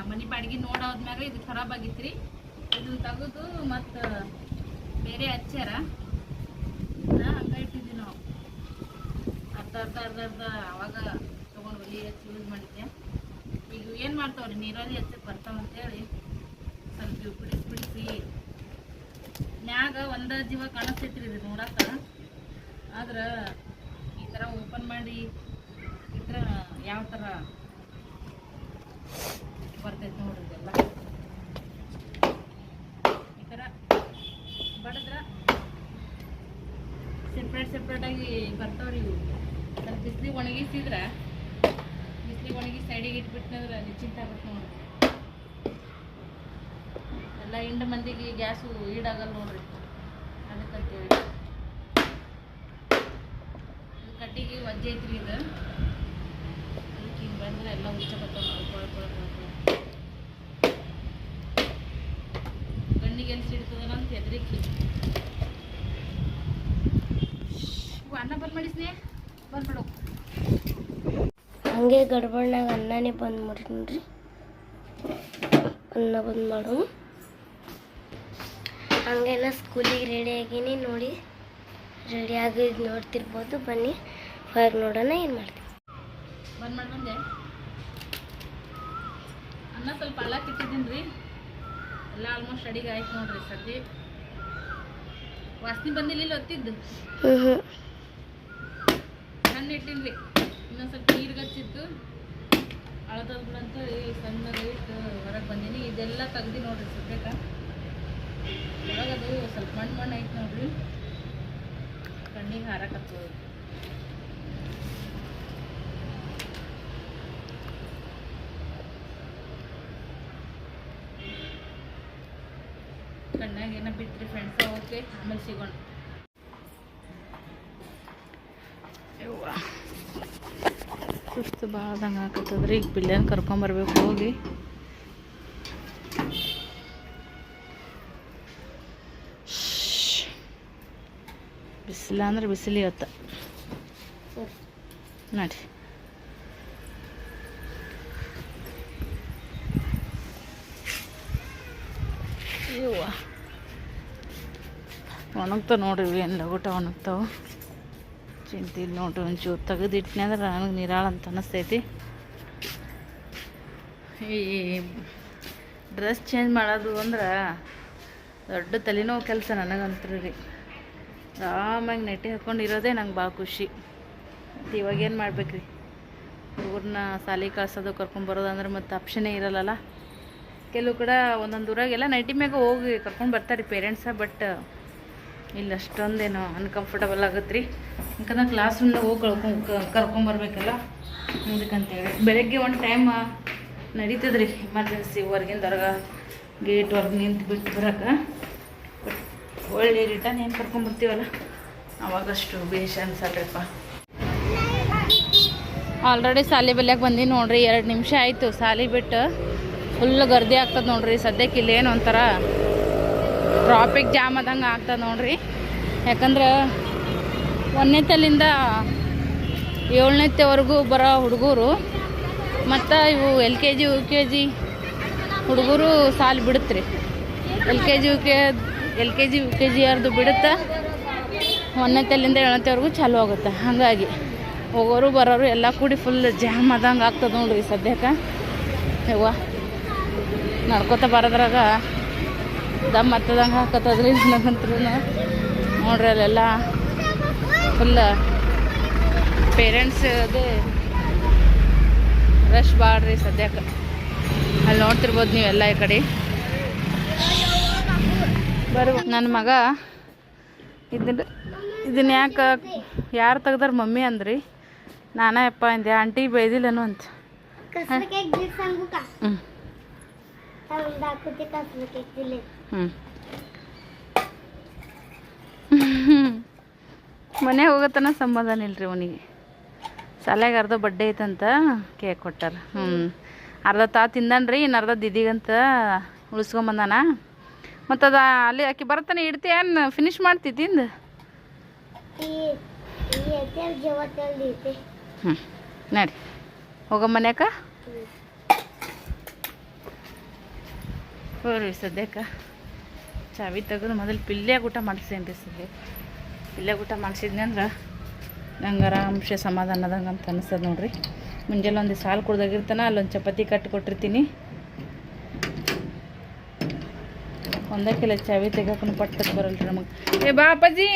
ಮನೆ ಬಾಡಿಗೆ ನೋಡೋದ್ಮ್ಯಾಗ ಇದು ಖರಾಬ್ ಆಗಿತ್ತು ರೀ. ಇದನ್ನ ತೆಗೆದು ಮತ್ತು ಬೇರೆ ಹಚ್ಚಾರ, ಹಂಗ ಇಟ್ಟಿದ್ವಿ ನಾವು. ಅರ್ಧ ಅವಾಗ ತೊಗೊಂಡು ಒಲಿ ಹಚ್ಚಿ ಯೂಸ್ ಮಾಡಿದ್ದೆ. ಈಗ ಏನು ಮಾಡ್ತಾವ್ರಿ, ನೀರಲ್ಲಿ ಹಚ್ಚಕ್ಕೆ ಬರ್ತಾವಂತೇಳಿ ಸ್ವಲ್ಪ ಇವು ಬಿಡಿಸಿ ಮ್ಯಾಗ ಒಂದು ಜೀವ ಕಾಣಿಸ್ತೈತ್ರಿ ಇದು ನೋಡಕ್ಕ. ಆದ್ರೆ ಈ ಥರ ಓಪನ್ ಮಾಡಿ ಇದ್ರೆ ಯಾವ ಥರ ಬರ್ತೈತೆ ನೋಡ್ರಿ. ಇದೆಲ್ಲ ಈ ಥರ ಬಡಿದ್ರೆ ಸೆಪ್ರೇಟಾಗಿ ಬರ್ತಾವ್ರಿ ಇವು. ಸ್ವಲ್ಪ ಬಿಸಿಲಿಗೆ ಒಣಗಿಸಿ ಸೈಡಿಗೆ ಇಟ್ಬಿಟ್ನಂದ್ರೆ ನಿಶ್ಚಿಂತ ಆಗುತ್ತೆ ನೋಡ್ರಿ. ಎಲ್ಲ ಹಿಂಡು ಮಂದಿಗೆ ಗ್ಯಾಸು ಈಡಾಗಲ್ಲ ನೋಡ್ರಿ, ಅದಕ್ಕಂತೇಳಿ. ಕಟ್ಟಿಗೆ ವಜ್ಜೆ ಐತ್ರಿ ಇದು. ಅದಕ್ಕೆ ಹಿಂಗೆ ಬಂದರೆ ಎಲ್ಲ ಉಚ್ಚಕತ್ತಾವ ಗಣ್ಣಿಗೆ ಎಲ್ಲಿ ಸಿಡ್ತದಲ್ಲ ಅಂತ ಹೆದರಿಕೆ. ಅನ್ನ ಬಂದ್ ಮಾಡಿಸ್ನೇ, ಬಂದ್ಬಿಡು. ಹಂಗೆ ಗಡ್ಬಡ್ನಾಗ ಅನ್ನನೇ ಬಂದ್ ಮಾಡಿರಿ. ಅನ್ನ ಬಂದ್ ಮಾಡು. ಹಂಗೆಲ್ಲ ಸ್ಕೂಲಿಗೆ ರೆಡಿ ಆಗೀನಿ ನೋಡಿ. ರೆಡಿ ಆಗಿದ್ದು ನೋಡ್ತಿರ್ಬೋದು. ಬನ್ನಿ ಹೊರಗೆ ನೋಡೋಣ ಏನು ಮಾಡ್ತೀವಿ. ಬಂದ್ ಮಾಡಿ ಬಂದೆ. ಅನ್ನ ಸ್ವಲ್ಪ ಅಳ್ಳಕ್ಕೆ ಇಟ್ಟಿದ್ದೀನಿ ರೀ. ಎಲ್ಲ ಆಲ್ಮೋಸ್ಟ್ ಅಡಿಗೆ ಆಯ್ತು ನೋಡ್ರಿ. ಸದ್ಯ ವಾಸನೆ ಬಂದಿಲ್ಲ ಹೊತ್ತಿದ್ದು. ಸಣ್ಣ ಇಟ್ಟೀನಿ ರೀ. ಇನ್ನೊಂದು ಸ್ವಲ್ಪ ನೀರಿಗೆ ಹಚ್ಚಿತ್ತು, ಅಳದದ್ ಬಿಡಂತ ಸಣ್ಣಗೆ ಇಟ್ಟು ಹೊರಗೆ ಬಂದೀನಿ. ಇದೆಲ್ಲ ತೆಗ್ದು ನೋಡ್ರಿ ಸದ್ಯಕ್ಕೆ. ಒಳಗದು ಸ್ವಲ್ಪ ಮಣ್ಣು ಐತೆ ನೋಡ್ರಿ, ಕಣ್ಣಿಗೆ ಹಾರಕತ್ತದ. ಕಣ್ಣಾಗ ಏನೋ ಬಿಟ್ರಿ ಫ್ರೆಂಡ್ಸ. ಓಕೆ, ಆಮೇಲೆ ಸಿಗೋಣ. ಸುಸ್ತು ಭಾಳದಂಗೆ ಹಾಕತ್ತದ್ರಿ. ಈಗ ಪಿಲ್ಲೆನ ಕರ್ಕೊಂಬರ್ಬೇಕು ಹೋಗಿ. ಬಿಸಿಲ ಅಂದ್ರೆ ಬಿಸಿಲು ಇವತ್ತು ನೋಡಿ. ಇವ ಒಣಗ್ತಾವ ನೋಡ್ರಿ, ಏನು ಲಗುಟ ಒಣಗ್ತಾವ. ಚಿಂತೆ ಇಲ್ಲ ನೋಡ್ರಿ. ಒಂಚೂರು ತೆಗೆದಿಟ್ನೆ ಅಂದ್ರೆ ನನಗೆ ನಿರಾಳ ಅಂತ ಅನ್ನಿಸ್ತೈತಿ. ಈ ಡ್ರೆಸ್ ಚೇಂಜ್ ಮಾಡೋದು ಅಂದ್ರೆ ದೊಡ್ಡ ತಲೆನೋವು ಕೆಲಸ ನನಗಂತ್ರಿ ರೀ. ಆರಾಮಾಗಿ ನೆಟ್ಟಿ ಹಾಕ್ಕೊಂಡಿರೋದೇ ನಂಗೆ ಭಾಳ ಖುಷಿ. ಮತ್ತು ಇವಾಗ ಏನು ಮಾಡ್ಬೇಕ್ರಿ, ಹುಡುಗರನ್ನ ಶಾಲೆಗೆ ಕಳ್ಸೋದು ಕರ್ಕೊಂಬರೋದು ಅಂದ್ರೆ ಮತ್ತು ಆಪ್ಷನ್ನೇ ಇರಲ್ಲಲ್ಲ. ಕೆಲವು ಕಡೆ ಒಂದೊಂದು ಊರಾಗೆಲ್ಲ ನೈಟಿ ಮ್ಯಾಗ ಹೋಗಿ ಕರ್ಕೊಂಡು ಬರ್ತಾರೆ ಪೇರೆಂಟ್ಸ. ಬಟ್ ಇಲ್ಲಿ ಅಷ್ಟೊಂದೇನು ಅನ್ಕಂಫರ್ಟಬಲ್ ಆಗತ್ತೆ ರೀ. ಯಾಕಂದ್ರೆ ಕ್ಲಾಸ್ ರೂಮ್ನಾಗ ಹೋಗಿ ಕರ್ಕೊಂಬರ್ಬೇಕಲ್ಲ, ಅದಕ್ಕಂತೇಳಿ. ಬೆಳಗ್ಗೆ ಒಂದು ಟೈಮ್ ನಡೀತದ್ರಿ ಎಮರ್ಜೆನ್ಸಿ, ಹೊರಗಿಂದವ್ರಿಗೆ ಗೇಟ್ ಹೊರಗೆ ನಿಂತು ಬಿಟ್ಟು ಬರೋಕೆ. ಒಳ್ಳೆ ರಿಟರ್ನ್ ಏನು ಕರ್ಕೊಂಬರ್ತೀವಲ್ಲ ಅವಾಗಷ್ಟು ಬೇಷ ಅನ್ಸಲ್ರಿಪ್ಪ. ಆಲ್ರೆಡಿ ಸಾಲಿ ಬಲ್ಯಾಗ ಬಂದೀನಿ ನೋಡ್ರಿ. 2 ನಿಮಿಷ ಆಯಿತು ಸಾಲಿ ಬಿಟ್ಟು. ಫುಲ್ ಗರ್ದಿ ಆಗ್ತದೆ ನೋಡ್ರಿ. ಸದ್ಯಕ್ಕೆ ಇಲ್ಲೇನು ಒಂಥರ ಟ್ರಾಫಿಕ್ ಜಾಮ್ ಆದಂಗೆ ಆಗ್ತದೆ ನೋಡ್ರಿ. ಯಾಕಂದ್ರೆ 1ನೇ ತಲಿಂದ 7ನೇವರೆಗೂ ಬರೋ ಹುಡುಗರು ಮತ್ತು ಇವು LKG UKG ಹುಡುಗರು ಸಾಲು ಬಿಡುತ್ತೆ ರೀ. L K G U K G ಯಾರ್ದು ಬಿಡುತ್ತಾ 1ನೇ ತಲೆಯಿಂದ 7ನೇವರೆಗೂ ಚಾಲು ಆಗುತ್ತೆ. ಹಾಗಾಗಿ ಹೋಗೋರು ಬರೋರು ಎಲ್ಲ ಕೂಡಿ ಫುಲ್ ಜಾಮ್ ಆದಂಗೆ ಆಗ್ತದೆ ನೋಡ್ರಿ ಸದ್ಯಕ್ಕೆ. ಯವ್ವ ನಡ್ಕೋತ ಬರೋದ್ರಾಗ ದಮ್ ಹತ್ತದಂಗೆ ಹಾಕತ್ತದ್ರಿ ನನಗಂತ್ರೂ. ನೋಡ್ರಿ ಅಲ್ಲೆಲ್ಲ ಫುಲ್ ಪೇರೆಂಟ್ಸ್ ಅದು ರಶ್ ಬಾಳ್ರಿ ಸದ್ಯಕ್ಕೆ. ಅಲ್ಲಿ ನೋಡ್ತಿರ್ಬೋದು ನೀವೆಲ್ಲ ಈ ಕಡೆ. ನನ್ನ ಮಗ ಇದನ್ನ ಯಾರು ತೆಗ್ದಾರ ಮಮ್ಮಿ ಅಂದ್ರಿ. ನಾನಾ ಯಪ್ಪ ಅಂದೆ, ಆಂಟಿ ಬೈದಿಲ್ಲನು ಅಂತ. ಮನೆಗೆ ಹೋಗತ್ತನ ಸಮಾಧಾನ ಇಲ್ರಿ ಅವನಿಗೆ. ಶಾಲೆಗೆ ಅರ್ಧ ಬಡ್ಡೆ ಐತಂತ ಕೇಕ್ ಕೊಟ್ಟಾರ. ಅರ್ಧ ತಿಂದನ್ರಿ, ಇನ್ನು ಅರ್ಧ ದಿದಿಗಂತ ಉಳಿಸ್ಕೊಂಬಂದಾನ. ಮತ್ತು ಅದು ಅಲ್ಲಿ ಆಕೆ ಬರತ್ತಾನೆ ಇಡ್ತೀಯನ್ ಫಿನಿಶ್ ಮಾಡ್ತಿ ತಿಂದು. ನಡಿ ಹೋಗ ಮನ್ಯಾಕ ಹೋರಿ. ಸದ್ಯಕ್ಕೆ ಚಾವಿ ತೆಗೆದು ಮೊದಲು ಪಿಲ್ಯಾಗ ಊಟ ಮಾಡಿಸ್ತೇನೆ ರೀ. ಸದ್ಯಕ್ಕೆ ಪಿಲ್ಯಾಗ ಊಟ ಮಾಡಿಸಿದ್ನಿ ಅಂದ್ರೆ ನಂಗೆ ಆರಾಮ್ಸೆ ಸಮಾಧಾನದಂಗೆ ಅಂತ ಅನಿಸ್ತದೆ ನೋಡ್ರಿ. ಮುಂಜಾನೆ ಒಂದು ಸಾಲು ಕುಡ್ದಾಗಿರ್ತಾನೆ, ಅಲ್ಲೊಂದು ಚಪಾತಿ ಕಟ್ಟಿ ಕೊಟ್ಟಿರ್ತೀನಿ. ಒಂದಕ್ಕೆಲ್ಲ ಚಾವಿ ತೆಗೋಕ್ಕೂ ಪಟ್ಟಕ್ಕೆ ಬರಲ್ರಿ ನಮಗೆ. ಏ ಬಾ ಅಪ್ಪಾಜಿ.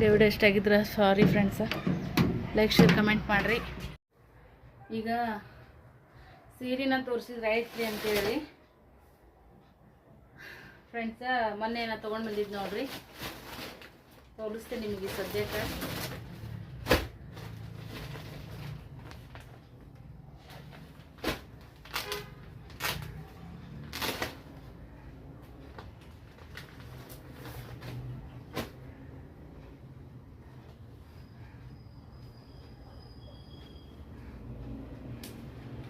ವಿಡಿಯೋ ಇಷ್ಟ ಆಗಿದ್ರೆ ಸಾರಿ ಫ್ರೆಂಡ್ಸ, ಲೈಕ್ ಶೇರ್ ಕಮೆಂಟ್ ಮಾಡಿರಿ. ಈಗ ಸೀರೆನ ತೋರಿಸಿದ್ರೆ ಆಯ್ತ್ರಿ ಅಂತೇಳಿ ಫ್ರೆಂಡ್ಸ, ಮೊನ್ನೆ ನಾನು ತೊಗೊಂಡು ಬಂದಿದ್ದು ನೋಡ್ರಿ, ತೋರಿಸ್ತೇನೆ ನಿಮಗೆ ಸದ್ಯಕ್ಕೆ.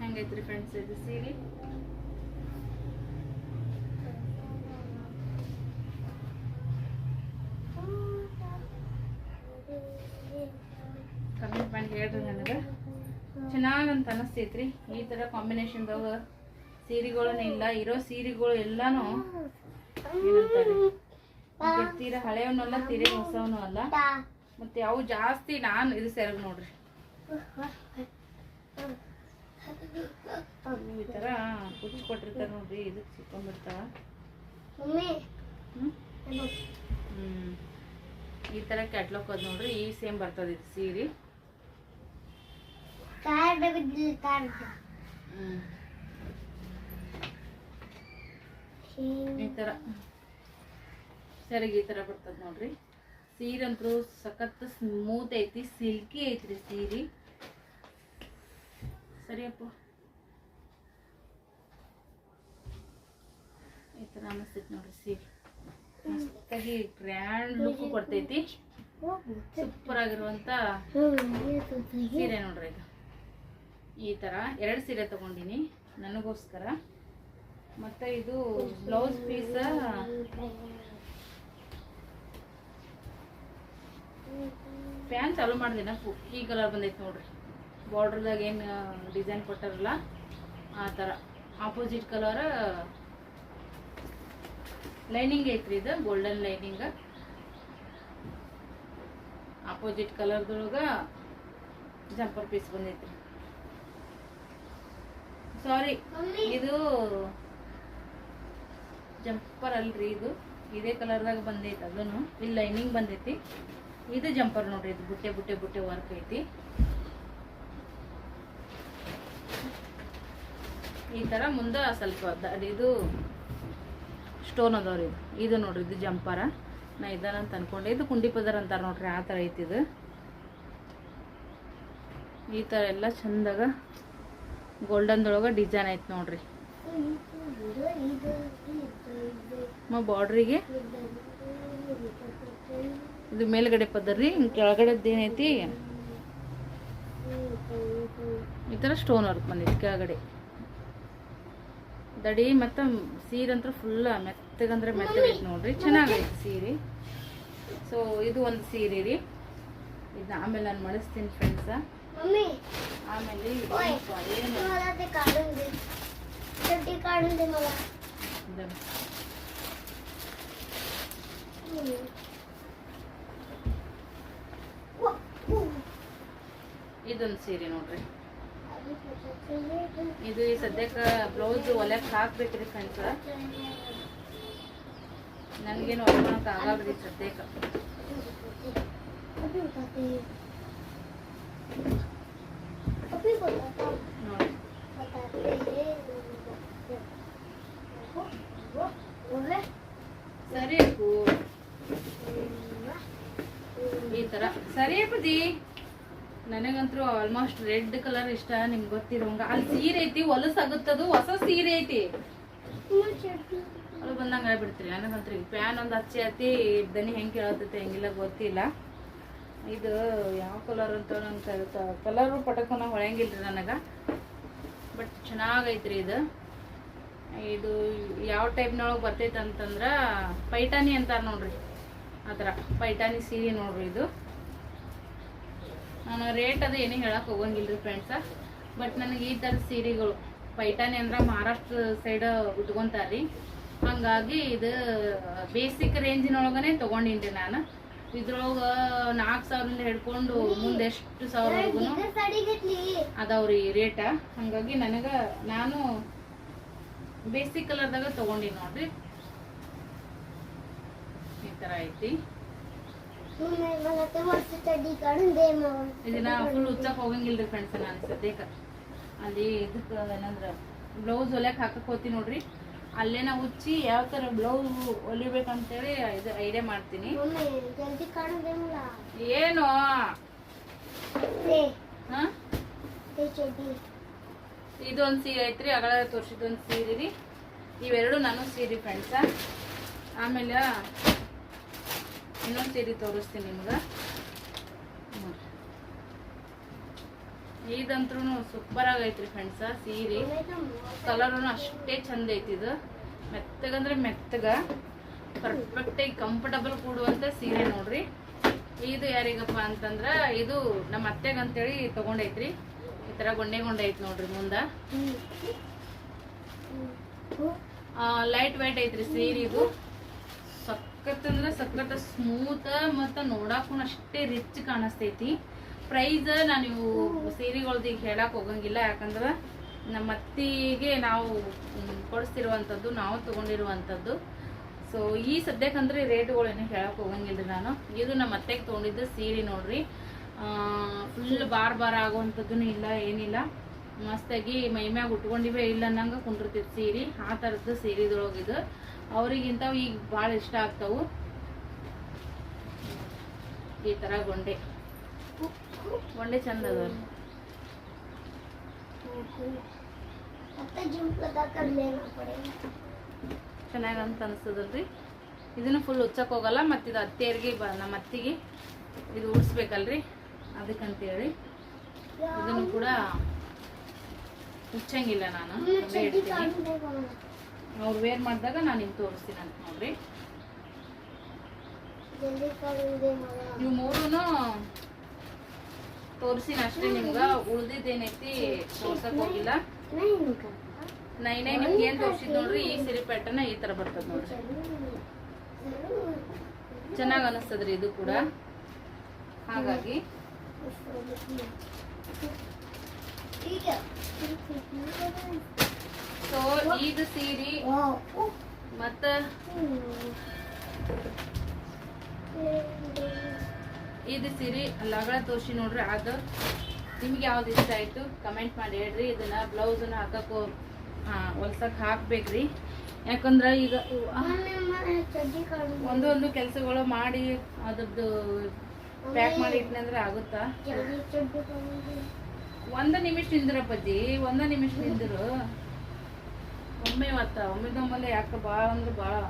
ಹೆಂಗೈತ್ರಿ ಫ್ರೆಂಡ್ಸ್ ಇದು ಸೀರೆ? ಕಮೆಂಟ್ ಮಾಡಿ ಹೇಳ್ರಿ ನನಗೆ. ಚೆನ್ನಾಗಂತ ಅನಿಸ್ತೈತ್ರಿ. ಈ ಥರ ಕಾಂಬಿನೇಷನ್ದಾಗ ಸೀರೆಗಳನ್ನ ಇಲ್ಲ, ಇರೋ ಸೀರೆಗಳು ಎಲ್ಲಾನು ಏನಂತಾರೆ ತೀರಾ ಹಳೆಯವನ್ನಲ್ಲ, ತೀರಾ ಹೊಸವನು ಅಲ್ಲ. ಮತ್ತು ಅವು ಜಾಸ್ತಿ ನಾನು ಇದು ಸೆರಗು ನೋಡ್ರಿ. ಈ ಥರ ಕುಚ್ಚು ಕೊಟ್ಟಿರ್ತಾರೆ ನೋಡ್ರಿ, ಇದಕ್ಕೆ ಸಿಕ್ಕೊಂಡ್ಬಿಡ್ತಾವ. ಈ ಥರ ಕ್ಯಾಟ್ಲಾಗ್ ಅದು ನೋಡ್ರಿ, ಈ ಸೇಮ್ ಬರ್ತದೆ ಇದು ಸೀರೆ. ಈ ಥರ ಸರಿಗೆ ಈ ಥರ ಬರ್ತದೆ ನೋಡ್ರಿ. ಸೀರೆ ಅಂತೂ ಸಖತ್ ಸ್ಮೂತ್ ಐತಿ, ಸಿಲ್ಕಿ ಐತ್ರಿ ಸೀರೆ. ಸರಿಯಪ್ಪ, ಈ ಥರ ಅನಿಸ್ತೈತಿ ನೋಡ್ರಿ ಸೀರೆ. ಮಸ್ತಾಗಿ ಗ್ರ್ಯಾಂಡ್ ಲುಕ್ ಕೊಡ್ತೈತಿ. ಸೂಪರ್ ಆಗಿರುವಂಥ ಸೀರೆ ನೋಡ್ರಿ ಇದು. ಈ ಥರ 2 ಸೀರೆ ತಗೊಂಡಿನಿ ನನಗೋಸ್ಕರ. ಮತ್ತು ಇದು ಬ್ಲೌಸ್ ಪೀಸ್ ಫ್ಯಾನ್ ಚಾಲು ಮಾಡಿದಿನ ಈ ಕಲರ್ ಬಂದೈತಿ ನೋಡ್ರಿ. ಬಾರ್ಡ್ರದಾಗ ಏನು ಡಿಸೈನ್ ಕೊಟ್ಟಾರಲ್ಲ ಆ ಥರ ಆಪೋಸಿಟ್ ಕಲರ್ ಲೈನಿಂಗ್ ಐತ್ರಿ. ಇದು ಗೋಲ್ಡನ್ ಲೈನಿಂಗ್. ಆಪೋಸಿಟ್ ಕಲರ್ದೊಳಗ ಜಂಪರ್ ಪೀಸ್ ಬಂದೈತ್ರಿ. ಸಾರಿ, ಇದು ಜಂಪರ್ ಅಲ್ರಿ, ಇದು ಇದೇ ಕಲರ್ದಾಗ ಬಂದೈತಿ. ಅದನ್ನು ಇಲ್ಲಿ ಲೈನಿಂಗ್ ಬಂದೈತಿ. ಇದು ಜಂಪರ್ ನೋಡ್ರಿ. ಇದು ಬುಟ್ಟೆ ಬುಟ್ಟೆ ಬುಟ್ಟೆ ವರ್ಕ್ ಐತಿ. ಈ ಥರ ಮುಂದೆ ಸ್ವಲ್ಪ ಇದು ಸ್ಟೋನ್ ಅದಾವ್ರಿ. ಇದು ನೋಡ್ರಿ, ಇದು ಜಂಪರ. ನಾ ಇದಾನಂತ ಅನ್ಕೊಂಡೆ. ಇದು ಕುಂಡಿ ಪದರ್ ಅಂತಾರೆ ನೋಡ್ರಿ, ಆ ಥರ ಐತಿ ಇದು. ಈ ಥರ ಎಲ್ಲ ಚಂದಾಗ ಗೋಲ್ಡನ್ದೊಳಗೆ ಡಿಸೈನ್ ಐತಿ ನೋಡ್ರಿ. ಬಾರ್ಡ್ರಿಗೆ ಇದು ಮೇಲ್ಗಡೆ ಪದರ್ರಿ, ಕೆಳಗಡೆದ್ದು ಏನೈತಿ ಈ ಥರ ಸ್ಟೋನ್ ವರ್ಕ್ ಬಂದೈತಿ ಕೆಳಗಡೆ. ದಡಿ ಮತ್ತು ಸೀರೆ ಅಂತೂ ಫುಲ್ ಮೆತ್ತಗಂದ್ರೆ ಮೆತ್ತಗೈತಿ ನೋಡ್ರಿ. ಚೆನ್ನಾಗೈತಿ ಸೀರೆ. ಸೊ ಇದು ಒಂದು ಸೀರೆ ರೀ. ಇದನ್ನ ಆಮೇಲೆ ನಾನು ಮಾಡಿಸ್ತೀನಿ ಫ್ರೆಂಡ್ಸ. मम्मी ಆಮೇಲೆ ओए ಏನು मला ते काढून दे चड्डी काढून दे मला ಇದೊಂದು ಸೀರೆ ನೋಡ್ರಿ. ಇದು ಈ ಸದ್ಯಕ್ಕೆ ಬ್ಲೌಸ್ ಹೊಲ್ಯಕ್ಕೆ ಹಾಕ್ಬೇಕ್ರಿ ಫ್ರೆಂಡ್ಸ್. ನನಗೇನು ಹೊಲ್ಕೊಳಕ್ಕೆ ಆಗಲ್ರಿ ಸದ್ಯಕ್ಕೆ. ನೋಡಿ ಸರಿ ಅಪ್ಪು, ಈ ತರ ಸರಿ ಅಪ್ಪದಿ. ನನಗಂತೂ ಆಲ್ಮೋಸ್ಟ್ ರೆಡ್ ಕಲರ್ ಇಷ್ಟ, ನಿಮ್ಗೆ ಗೊತ್ತಿರೋಂಗ. ಅಲ್ಲಿ ಸೀರೆ ಐತಿ, ಹೊಲಸಾಗುತ್ತದು, ಹೊಸ ಸೀರೆ ಐತಿ, ಅದು ಬಂದಂಗ ಆಗ್ಬಿಡ್ತೀರಿ. ನನಗಂತ್ರಿ ಫ್ಯಾನ್ ಒಂದು ಹಚ್ಚಿ ಹತ್ತಿ ದನಿ ಹೆಂಗೆ ಕೇಳತೈತೆ ಹೆಂಗಿಲ್ಲ ಗೊತ್ತಿಲ್ಲ. ಇದು ಯಾವ ಕಲರ್ ಅಂತ ನಂಗೆ ಕಲರು ಪಟಕನ ಹೊಳೆಯಂಗಿಲ್ರಿ ನನಗೆ, ಬಟ್ ಚೆನ್ನಾಗೈತ್ರಿ ಇದು. ಇದು ಯಾವ ಟೈಪ್ನೊಳಗೆ ಬರ್ತೈತೆ ಅಂತಂದ್ರೆ ಪೈಠಾನಿ ಅಂತಾರೆ ನೋಡ್ರಿ, ಆ ಥರ ಪೈಠಾನಿ ಸೀರೆ ನೋಡ್ರಿ ಇದು. ನಾನು ರೇಟ್ ಅದು ಏನೇ ಹೇಳಕ್ಕೆ ಹೋಗಂಗಿಲ್ರಿ ಫ್ರೆಂಡ್ಸ, ಬಟ್ ನನಗೆ ಈ ಥರದ ಸೀರೆಗಳು ಪೈಠಾನಿ ಅಂದ್ರೆ ಮಹಾರಾಷ್ಟ್ರ ಸೈಡ್ ಉಟ್ಕೊಂತಾರ್ರಿ, ಹಂಗಾಗಿ ಇದು ಬೇಸಿಕ್ ರೇಂಜಿನೊಳಗನೆ ತೊಗೊಂಡಿನ್ರಿ ನಾನು. ಇದ್ರೊಳಗೆ 4,000ದಿಂದ ಹಿಡ್ಕೊಂಡು ಮುಂದೆ ಎಷ್ಟು ಸಾವಿರವರೆಗೂ ಅದಾವ್ರಿ ರೇಟ. ಹಂಗಾಗಿ ನಾನು ಬೇಸಿಕ್ ಕಲರ್ದಾಗ ತೊಗೊಂಡಿನಿ ನೋಡ್ರಿ. ಈ ಥರ ಐತಿ. ಇದನ್ನ ಫುಲ್ ಉಚ್ಚಕ್ ಹೋಗಂಗಿಲ್ರಿ ಫ್ರೆಂಡ್ಸ್. ನಾನು ಸದ್ಯಕ್ಕೆ ಅಲ್ಲಿ ಇದಕ್ಕೆ ಏನಂದ್ರೆ ಬ್ಲೌಸ್ ಹೊಲ್ಯಕ್ಕೆ ಹಾಕಕ್ಕೆ ಹೋಗ್ತೀನಿ ನೋಡ್ರಿ, ಅಲ್ಲೇ ನಾ ಉಚ್ಚಿ ಯಾವ ಥರ ಬ್ಲೌಸ್ ಹೊಲಿಬೇಕಂತೇಳಿ ಇದು ಐಡಿಯಾ ಮಾಡ್ತೀನಿ. ಏನು ಹಾಂ, ಇದೊಂದು ಸೀರೆ ಐತ್ರಿ, ಅಗಳ ತೋರಿಸಿದೊಂದು ಸೀರೆ ರೀ. ಇವೆರಡು ನಾನು ಸೀರೆ ಫ್ರೆಂಡ್ಸ. ಆಮೇಲೆ ಇನ್ನೊಂದು ಸೀರೆ ತೋರಿಸ್ತೀನಿ ನಿಮ್ಗೆ. ಇದಂತ್ರೂ ಸೂಪರ್ ಆಗೈತ್ರಿ ಫ್ರೆಂಡ್ಸ ಸೀರೆ. ಕಲರೂ ಅಷ್ಟೇ ಚಂದ ಐತಿ. ಇದು ಮೆತ್ತಗಂದ್ರೆ ಮೆತ್ತಗ, ಪರ್ಫೆಕ್ಟಾಗಿ ಕಂಫರ್ಟಬಲ್ ಕೂಡುವಂಥ ಸೀರೆ ನೋಡ್ರಿ. ಇದು ಯಾರಿಗಪ್ಪ ಅಂತಂದ್ರೆ ಇದು ನಮ್ಮ ಅತ್ತೆಗಂತೇಳಿ ತೊಗೊಂಡೈತ್ರಿ. ಈ ಥರ ಗೊಂಡೆ ಐತಿ ನೋಡ್ರಿ ಮುಂದೆ. ಲೈಟ್ ವೈಟ್ ಐತ್ರಿ ಸೀರೆ. ಇದು ಸಖತ್ ಅಂದ್ರೆ ಸಖತ್ ಸ್ಮೂತ್ ಮತ್ತು ನೋಡಕ್ಕೂ ಅಷ್ಟೇ ರಿಚ್ ಕಾಣಿಸ್ತೈತಿ. ಪ್ರೈಸ್ ನಾನು ಇವು ಸೀರೆಗಳ್ದು ಈಗ ಹೇಳಕ್ಕೆ ಹೋಗಂಗಿಲ್ಲ, ಯಾಕಂದ್ರೆ ನಮ್ಮ ಅತ್ತಿಗೆ ನಾವು ಕೊಡಿಸ್ತಿರುವಂಥದ್ದು, ನಾವು ತೊಗೊಂಡಿರುವಂಥದ್ದು. ಸೊ ಈ ಸದ್ಯಕ್ಕಂದ್ರೆ ರೇಟ್ಗಳು ಏನೂ ಹೇಳಕ್ಕೆ ಹೋಗಂಗಿಲ್ಲ ನಾನು. ಇದು ನಮ್ಮ ಅತ್ತೆಗೆ ತೊಗೊಂಡಿದ್ದು ಸೀರೆ ನೋಡ್ರಿ. ಫುಲ್ ಬಾರ್ ಆಗುವಂಥದ್ದು ಇಲ್ಲ, ಏನಿಲ್ಲ. ಮಸ್ತಾಗಿ ಮೈಮ್ಯಾಗ ಉಟ್ಕೊಂಡಿವೇ ಇಲ್ಲ ಅನ್ನಂಗೆ ಕುಂಡಿರ್ತೈತಿ ಸೀರೆ. ಆ ಥರದ್ದು ಸೀರೆದೊಳಗಿದು ಅವ್ರಿಗಿಂತವು ಈಗ ಭಾಳ ಇಷ್ಟ ಆಗ್ತಾವು. ಈ ಥರ ಗೊಂಡೆ ಚಂದ ಅದ. ಚೆನ್ನಾಗಂತ ಅನಿಸ್ತದಲ್ರಿ. ಇದನ್ನು ಫುಲ್ ಉಚ್ಚಕ್ಕೆ ಹೋಗಲ್ಲ, ಮತ್ತು ಇದು ಅತ್ತೆಯರಿಗೆ ನಮ್ಮ ಅತ್ತಿಗೆ ಇದು ಉಡ್ಸ್ಬೇಕಲ್ರಿ, ಅದಕ್ಕಂತೇಳಿ ಇದನ್ನು ಕೂಡ ಉಚ್ಚಂಗಿಲ್ಲ. ನಾನು ಇಡ್ತೀನಿ, ಅವ್ರು ವೇರ್ ಮಾಡಿದಾಗ ನಾನು ನಿಮ್ಗೆ ತೋರಿಸ್ತೀನಿ ಅಂತ ನೋಡ್ರಿ. ಇವು ಮೂರೂ ತೋರಿಸಿನ ಅಷ್ಟೇ ನಿಮ್ಗೆ, ಉಳ್ದಿದ್ದೇನೈತಿ ತೋರ್ಸಕ್ ಹೋಗಿಲ್ಲ. ನೈನೇ ನಿಮ್ಗೆ ಏನು ತೋರಿಸಿದ್ ನೋಡ್ರಿ, ಈ ಸೀರೆ ಪ್ಯಾಟರ್ನ್ ಈ ಥರ ಬರ್ತದೆ ನೋಡ್ರಿ. ಚೆನ್ನಾಗಿ ಅನಿಸ್ತದ್ರಿ ಇದು ಕೂಡ. ಹಾಗಾಗಿ ಸೊ ಇದು ಸೀರೆ ಮತ್ತು ಇದು ಸೀರೆ ಲಗಳ ತೋರಿಸಿ ನೋಡ್ರಿ. ಅದು ನಿಮ್ಗೆ ಯಾವ್ದು ಇಷ್ಟ ಆಯಿತು ಕಮೆಂಟ್ ಮಾಡಿ ಹೇಳ್ರಿ. ಇದನ್ನ ಬ್ಲೌಸನ್ನ ಹಾಕಕ್ಕೂ ಹೊಲ್ಸಕ್ಕೆ ಹಾಕ್ಬೇಕ್ರಿ, ಯಾಕಂದ್ರೆ ಈಗ ಒಂದು ಕೆಲಸಗಳು ಮಾಡಿ ಅದ್ರದ್ದು ಪ್ಯಾಕ್ ಮಾಡಿ ಇಟ್ನಂದ್ರೆ ಆಗುತ್ತಾ. ಒಂದು ನಿಮಿಷ ನಿಂದ್ರಪ್ಪಜ್ಜಿ, ಒಂದು ನಿಮಿಷ ನಿಂದ್ರು. ಒಮ್ಮೆದೊಮ್ಮಲೆ ಯಾಕೆ ಭಾಳ ಅಂದ್ರೆ ಭಾಳ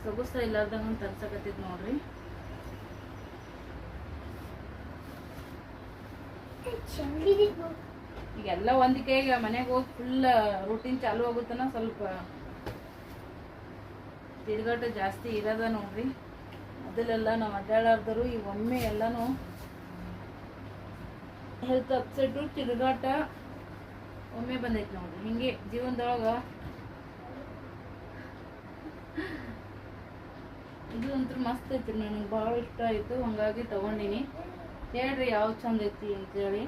ಸೊಗಸ ಇಲ್ಲಾರ್ದಂಗೆ ತರ್ಸಕತ್ತೈತಿ ನೋಡ್ರಿ. ಈಗೆಲ್ಲ ಒಂದಿಕೆ ಈಗ ಮನೆಗೆ ಹೋಗಿ ಫುಲ್ ರೂಟೀನ್ ಚಾಲು ಆಗುತ್ತನ ಸ್ವಲ್ಪ ತಿರುಗಾಟ ಜಾಸ್ತಿ ಇರೋದ ನೋಡ್ರಿ. ಅದಲ್ಲೆಲ್ಲ ನಾವು ಅಡ್ಡಾಡಾರ್ದರು ಈಗ ಒಮ್ಮೆ ಎಲ್ಲನೂ ಹೆಲ್ತ್ ಅಪ್ಸೆಟ್ಟು ತಿರುಗಾಟ ಒಮ್ಮೆ ಬಂದೈತೆ ನೋಡ್ರಿ. ಹಿಂಗೆ ಜೀವನದೊಳಗೆ ಇದು ಅಂತೂ ಮಸ್ತ್ ಐತಿ, ನನಗೆ ಭಾಳ ಇಷ್ಟ ಆಯಿತು, ಹಂಗಾಗಿ ತೊಗೊಂಡಿನಿ. ಹೇಳ್ರಿ ಯಾವ್ದು ಚಂದ ಐತಿ ಅಂತೇಳಿ.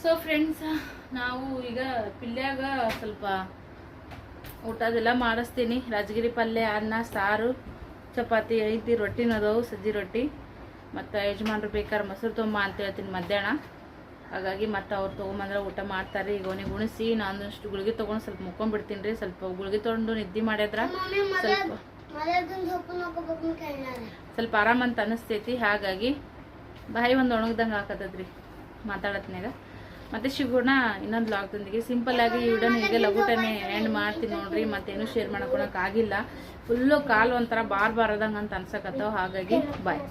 ಸೊ ಫ್ರೆಂಡ್ಸ್, ನಾವು ಈಗ ಪಿಲ್ಯಾಗ ಸ್ವಲ್ಪ ಊಟದೆಲ್ಲ ಮಾಡಿಸ್ತೀನಿ. ರಾಜಗಿರಿ ಪಲ್ಯ, ಅನ್ನ, ಸಾರು, ಚಪಾತಿ ಐತಿ, ರೊಟ್ಟಿನ ಅದಾವು, ಸಜ್ಜಿ ರೊಟ್ಟಿ. ಮತ್ತು ಯಜಮಾನ್ರು ಬೇಕಾದ್ರೆ ಮೊಸರು ತೊಗೊಂಬ ಅಂತ ಹೇಳ್ತೀನಿ ಮಧ್ಯಾಹ್ನ. ಹಾಗಾಗಿ ಮತ್ತು ಅವ್ರು ತೊಗೊಂಬಂದ್ರೆ ಊಟ ಮಾಡ್ತಾರೆ. ಈಗ ಅವನಿಗೆ ಉಣಿಸಿ ನಾನಷ್ಟು ಗುಳಿಗೆ ತೊಗೊಂಡು ಸ್ವಲ್ಪ ಮುಕ್ಕೊಂಡ್ಬಿಡ್ತೀನಿ ರೀ. ಸ್ವಲ್ಪ ಗುಳಿಗೆ ತೊಗೊಂಡು ನಿದ್ದೆ ಮಾಡಿದ್ರೆ ಸ್ವಲ್ಪ ಆರಾಮಂತ ಅನಿಸ್ತೈತಿ. ಹಾಗಾಗಿ ಬಾಯಿ ಒಂದು ಒಣಗ್ದಂಗೆ ಹಾಕತ್ತದ್ರಿ ಮಾತಾಡತ್ನಾಗ. ಮತ್ತೆ ಸಿಗೋಣ ಇನ್ನೊಂದು ವ್ಲಾಗ್ದೊಂದಿಗೆ. ಸಿಂಪಲ್ಲಾಗಿ ಈ ವಿಡಿಯೋನ ಹೀಗೆ ಲಘುಟನೆ ಎಂಡ್ ಮಾಡ್ತೀನಿ ನೋಡ್ರಿ. ಮತ್ತೇನು ಶೇರ್ ಮಾಡ್ಕೊಳಕ್ಕಾಗಿಲ್ಲ. ಫುಲ್ಲು ಕಾಲು ಒಂಥರ ಬಾರ್ ಬಾರದಂಗೆ ಅಂತ ಅನ್ಸಕತ್ತವ. ಹಾಗಾಗಿ ಬಾಯ್.